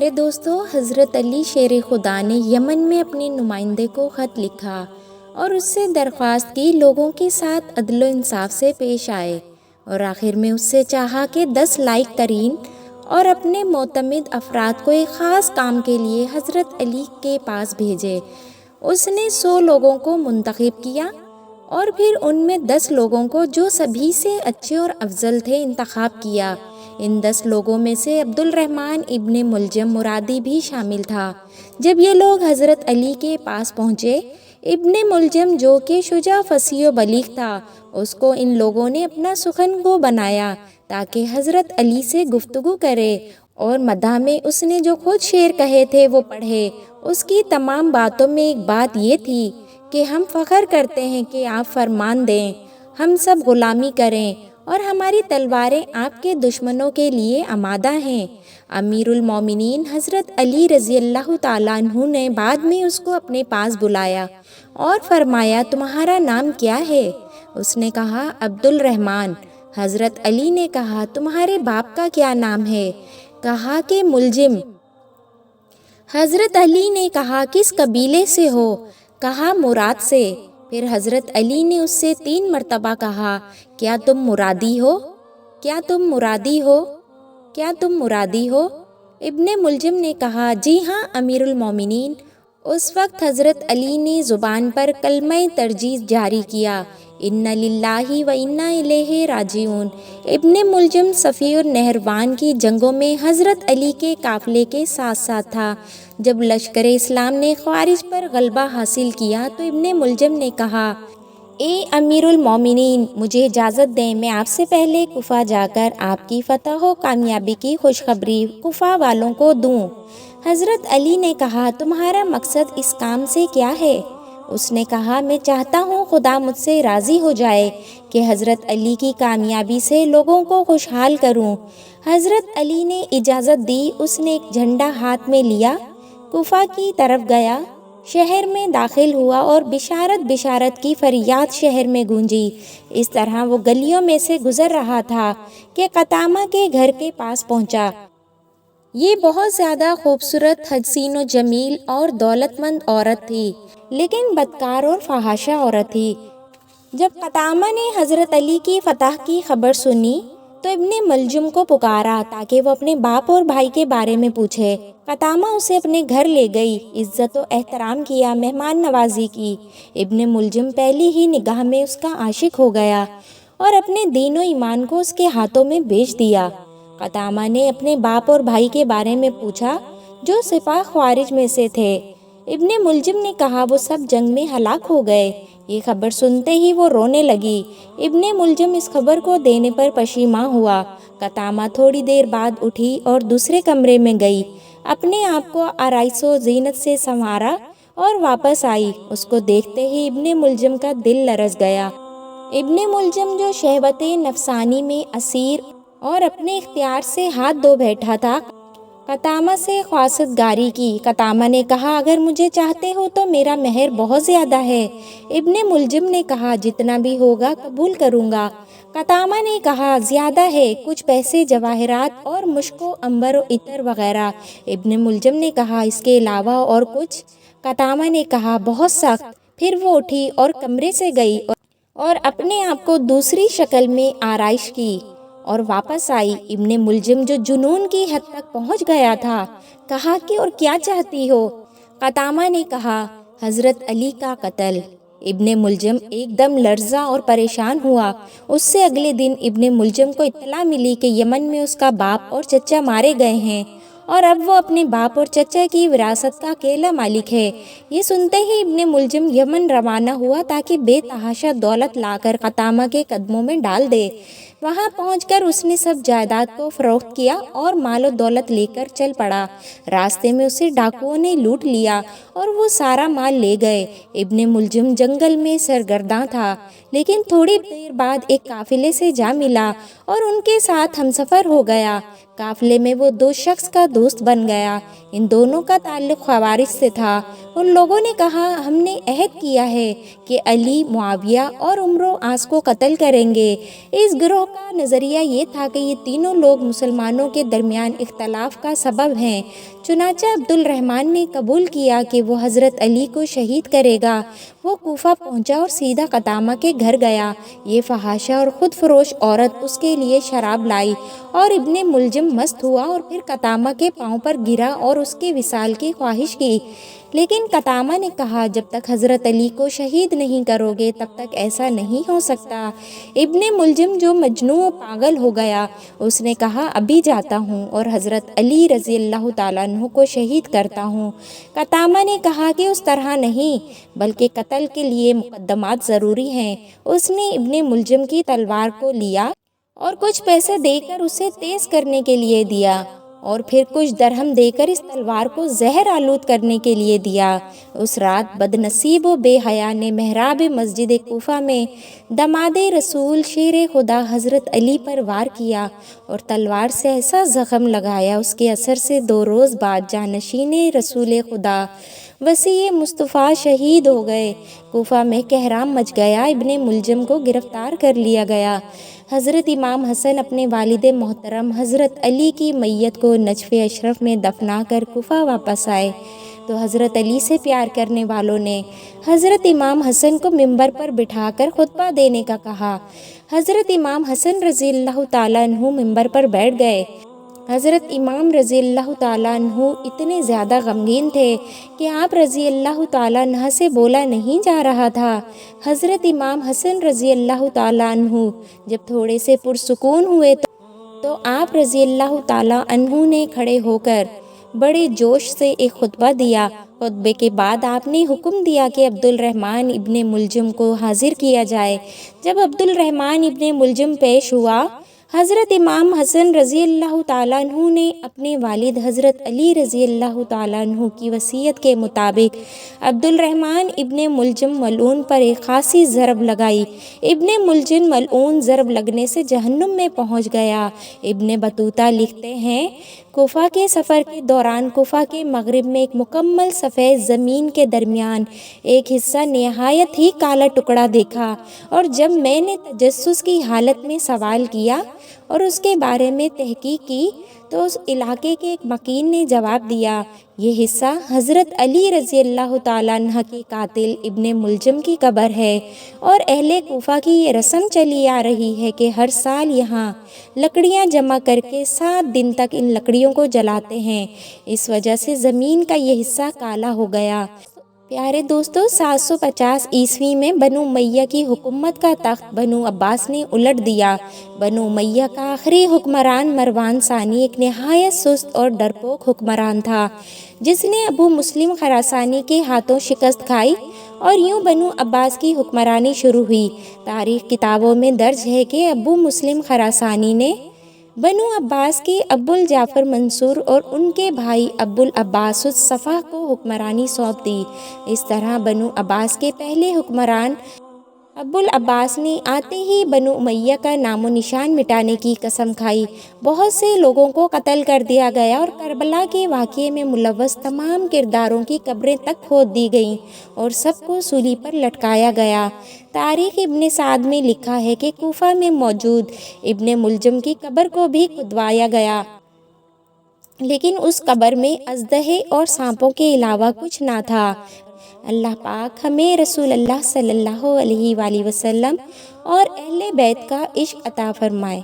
پیارے دوستو، حضرت علی شیر خدا نے یمن میں اپنے نمائندے کو خط لکھا اور اس سے درخواست کی لوگوں کے ساتھ عدل و انصاف سے پیش آئے، اور آخر میں اس سے چاہا کہ 10 لائق ترین اور اپنے معتمد افراد کو ایک خاص کام کے لیے حضرت علی کے پاس بھیجے۔ اس نے 100 لوگوں کو منتخب کیا اور پھر ان میں 10 لوگوں کو جو سبھی سے اچھے اور افضل تھے انتخاب کیا۔ ان 10 لوگوں میں سے عبد الرحمن ابن ملجم مرادی بھی شامل تھا۔ جب یہ لوگ حضرت علی کے پاس پہنچے، ابن ملجم جو کہ شجاع، فصیح و بلیغ تھا، اس کو ان لوگوں نے اپنا سخنگو بنایا تاکہ حضرت علی سے گفتگو کرے اور مدح میں اس نے جو خود شعر کہے تھے وہ پڑھے۔ اس کی تمام باتوں میں ایک بات یہ تھی کہ ہم فخر کرتے ہیں کہ آپ فرمان دیں، ہم سب غلامی کریں اور ہماری تلواریں آپ کے دشمنوں کے لیے آمادہ ہیں۔ امیر المومنین حضرت علی رضی اللہ تعالیٰ عنہ نے بعد میں اس کو اپنے پاس بلایا اور فرمایا، تمہارا نام کیا ہے؟ اس نے کہا، عبد الرحمن۔ حضرت علی نے کہا، تمہارے باپ کا کیا نام ہے؟ کہا کہ ملجم۔ حضرت علی نے کہا، کس قبیلے سے ہو؟ کہا، مراد سے۔ پھر حضرت علی نے اس سے 3 مرتبہ کہا، کیا تم مرادی ہو؟ کیا تم مرادی ہو؟ کیا تم مرادی ہو؟ ابن ملجم نے کہا، جی ہاں امیر المومنین۔ اس وقت حضرت علی نے زبان پر کلمہ ترجیح جاری کیا، انا للہ و انا الیہ راجعون۔ ابن ملجم صفی اور نہروان کی جنگوں میں حضرت علی کے قافلے کے ساتھ ساتھ تھا۔ جب لشکر اسلام نے خوارج پر غلبہ حاصل کیا تو ابن ملجم نے کہا، اے امیر المومنین، مجھے اجازت دیں میں آپ سے پہلے کوفہ جا کر آپ کی فتح و کامیابی کی خوشخبری کوفہ والوں کو دوں۔ حضرت علی نے کہا، تمہارا مقصد اس کام سے کیا ہے؟ اس نے کہا، میں چاہتا ہوں خدا مجھ سے راضی ہو جائے کہ حضرت علی کی کامیابی سے لوگوں کو خوشحال کروں۔ حضرت علی نے اجازت دی۔ اس نے ایک جھنڈا ہاتھ میں لیا، کوفہ کی طرف گیا، شہر میں داخل ہوا اور بشارت بشارت کی فریاد شہر میں گونجی۔ اس طرح وہ گلیوں میں سے گزر رہا تھا کہ قطامہ کے گھر کے پاس پہنچا۔ یہ بہت زیادہ خوبصورت، حسین و جمیل اور دولت مند عورت تھی، لیکن بدکار اور فحاشہ عورت تھی۔ جب قطامہ نے حضرت علی کی فتح کی خبر سنی تو ابن ملجم کو پکارا تاکہ وہ اپنے باپ اور بھائی کے بارے میں پوچھے۔ قطامہ اسے اپنے گھر لے گئی، عزت و احترام کیا، مہمان نوازی کی۔ ابن ملجم پہلی ہی نگاہ میں اس کا عاشق ہو گیا اور اپنے دین و ایمان کو اس کے ہاتھوں میں بیچ دیا۔ قطامہ نے اپنے باپ اور بھائی کے بارے میں پوچھا جو سپاہ خوارج میں سے تھے۔ ابن ملجم نے کہا، وہ سب جنگ میں ہلاک ہو گئے۔ یہ خبر سنتے ہی وہ رونے لگی۔ ابن ملجم اس خبر کو دینے پر پشیماں ہوا۔ قطامہ تھوڑی دیر بعد اٹھی اور دوسرے کمرے میں گئی، اپنے آپ کو آرائش و زینت سے سنوارا اور واپس آئی۔ اس کو دیکھتے ہی ابن ملجم کا دل لرز گیا۔ ابن ملجم جو شہوت نفسانی میں اسیر اور اپنے اختیار سے ہاتھ دھو بیٹھا تھا، قطامہ سے خواست گاری کی۔ قطامہ نے کہا، اگر مجھے چاہتے ہو تو میرا مہر بہت زیادہ ہے۔ ابن ملجم نے کہا، جتنا بھی ہوگا قبول کروں گا۔ قطامہ نے کہا، زیادہ ہے، کچھ پیسے، جواہرات اور مشک و عنبر و عطر وغیرہ۔ ابن ملجم نے کہا، اس کے علاوہ اور کچھ؟ قطامہ نے کہا، بہت سخت۔ پھر وہ اٹھی اور کمرے سے گئی اور اپنے آپ کو دوسری شکل میں آرائش کی اور واپس آئی۔ ابن ملجم جو جنون کی حد تک پہنچ گیا تھا، کہا کہ اور کیا چاہتی ہو؟ قطامہ نے کہا، حضرت علی کا قتل۔ ابن ملجم ایک دم لرزا اور پریشان ہوا۔ اس سے اگلے دن ابن ملجم کو اطلاع ملی کہ یمن میں اس کا باپ اور چچا مارے گئے ہیں اور اب وہ اپنے باپ اور چچا کی وراثت کا اکیلا مالک ہے۔ یہ سنتے ہی ابن ملجم یمن روانہ ہوا تاکہ بے تحاشا دولت لا کر قطامہ کے قدموں میں ڈال دے۔ وہاں پہنچ کر اس نے سب جائیداد کو فروخت کیا اور مال و دولت لے کر چل پڑا۔ راستے میں اسے ڈاکوؤں نے لوٹ لیا اور وہ سارا مال لے گئے۔ ابن ملجم جنگل میں سرگرداں تھا، لیکن تھوڑی دیر بعد ایک قافلے سے جا ملا اور ان کے ساتھ ہمسفر ہو گیا۔ قافلے میں وہ 2 شخص کا دوست بن گیا۔ ان دونوں کا تعلق خوارج سے تھا۔ ان لوگوں نے کہا ہم نے عہد کیا ہے کہ علی، معاویہ اور عمرو آس کو قتل کریں گے۔ اس گروہ کا نظریہ یہ تھا کہ یہ تینوں لوگ مسلمانوں کے درمیان اختلاف کا سبب ہیں۔ چنانچہ عبد الرحمن نے قبول کیا کہ وہ حضرت علی کو شہید کرے گا۔ وہ کوفہ پہنچا اور سیدھا قدامہ کے گھر گیا۔ یہ فحاشہ اور خود فروش عورت اس کے لیے شراب لائی اور ابن ملجم مست ہوا اور پھر قدامہ کے پاؤں پر گرا اور اس کے وصال کی خواہش کی، لیکن قدامہ نے کہا جب تک حضرت علی کو شہید نہیں کرو گے تب تک ایسا نہیں ہو سکتا۔ ابن ملجم جو مجنون و پاگل ہو گیا، اس نے کہا ابھی جاتا ہوں اور حضرت علی رضی اللہ تعالیٰ عنہ کو شہید کرتا ہوں۔ قدامہ نے کہا کہ اس طرح نہیں، بلکہ قتل کے لیے مقدمات ضروری ہیں۔ اس نے ابن ملجم کی تلوار کو لیا اور کچھ پیسے دے کر اسے تیز کرنے کے لیے دیا اور پھر کچھ درہم دے کر اس تلوار کو زہر آلود کرنے کے لیے دیا۔ اس رات بد نصیب و بے حیا نے محراب مسجد کوفہ میں داماد رسول شیر خدا حضرت علی پر وار کیا اور تلوار سے ایسا زخم لگایا، اس کے اثر سے 2 روز بعد جانشین رسول خدا وسیع مصطفیٰ شہید ہو گئے۔ کوفہ میں کہرام مچ گیا، ابن ملجم کو گرفتار کر لیا گیا۔ حضرت امام حسن اپنے والد محترم حضرت علی کی میت کو نجف اشرف میں دفنا کر کوفہ واپس آئے تو حضرت علی سے پیار کرنے والوں نے حضرت امام حسن کو ممبر پر بٹھا کر خطبہ دینے کا کہا۔ حضرت امام حسن رضی اللہ تعالیٰ عنہ ممبر پر بیٹھ گئے۔ حضرت امام رضی اللہ تعالیٰ عنہ اتنے زیادہ غمگین تھے کہ آپ رضی اللہ تعالیٰ عنہ سے بولا نہیں جا رہا تھا۔ حضرت امام حسن رضی اللہ تعالیٰ عنہ جب تھوڑے سے پرسکون ہوئے تو آپ رضی اللہ تعالیٰ عنہ نے کھڑے ہو کر بڑے جوش سے ایک خطبہ دیا۔ خطبے کے بعد آپ نے حکم دیا کہ عبد الرحمن ابن ملجم کو حاضر کیا جائے۔ جب عبد الرحمن ابن ملجم پیش ہوا، حضرت امام حسن رضی اللہ تعالیٰ عنہ نے اپنے والد حضرت علی رضی اللہ تعالیٰ عنہ کی وصیت کے مطابق عبد الرحمن ابن ملجم ملعون پر ایک خاصی ضرب لگائی۔ ابن ملجم ملعون ضرب لگنے سے جہنم میں پہنچ گیا۔ ابن بطوطہ لکھتے ہیں کوفہ کے سفر کے دوران کوفہ کے مغرب میں ایک مکمل سفید زمین کے درمیان ایک حصہ نہایت ہی کالا ٹکڑا دیکھا، اور جب میں نے تجسس کی حالت میں سوال کیا اور اس کے بارے میں تحقیق کی تو اس علاقے کے ایک مکین نے جواب دیا یہ حصہ حضرت علی رضی اللہ تعالیٰ عنہ کے قاتل ابن ملجم کی قبر ہے، اور اہل کوفہ کی یہ رسم چلی آ رہی ہے کہ ہر سال یہاں لکڑیاں جمع کر کے 7 دن تک ان لکڑیوں کو جلاتے ہیں، اس وجہ سے زمین کا یہ حصہ کالا ہو گیا۔ پیارے دوستو، 750 عیسوی میں بنو امیہ کی حکومت کا تخت بنو عباس نے الٹ دیا۔ بنو امیہ کا آخری حکمران مروان ثانی ایک نہایت سست اور ڈرپوک حکمران تھا جس نے ابو مسلم خراسانی کے ہاتھوں شکست کھائی، اور یوں بنو عباس کی حکمرانی شروع ہوئی۔ تاریخ کتابوں میں درج ہے کہ ابو مسلم خراسانی نے بنو عباس کے ابو الجعفر منصور اور ان کے بھائی ابو العباس الصفح کو حکمرانی سونپ دی۔ اس طرح بنو عباس کے پہلے حکمران ابو العباس نے آتے ہی بنو امیہ کا نام و نشان مٹانے کی قسم کھائی۔ بہت سے لوگوں کو قتل کر دیا گیا اور کربلا کے واقعے میں ملوث تمام کرداروں کی قبریں تک کھود دی گئیں اور سب کو سولی پر لٹکایا گیا۔ تاریخ ابن سعد میں لکھا ہے کہ کوفہ میں موجود ابن ملجم کی قبر کو بھی کھدوایا گیا، لیکن اس قبر میں اژدہے اور سانپوں کے علاوہ کچھ نہ تھا۔ اللہ پاک ہمیں رسول اللہ صلی اللہ علیہ وآلہ وسلم اور اہل بیت کا عشق عطا فرمائے۔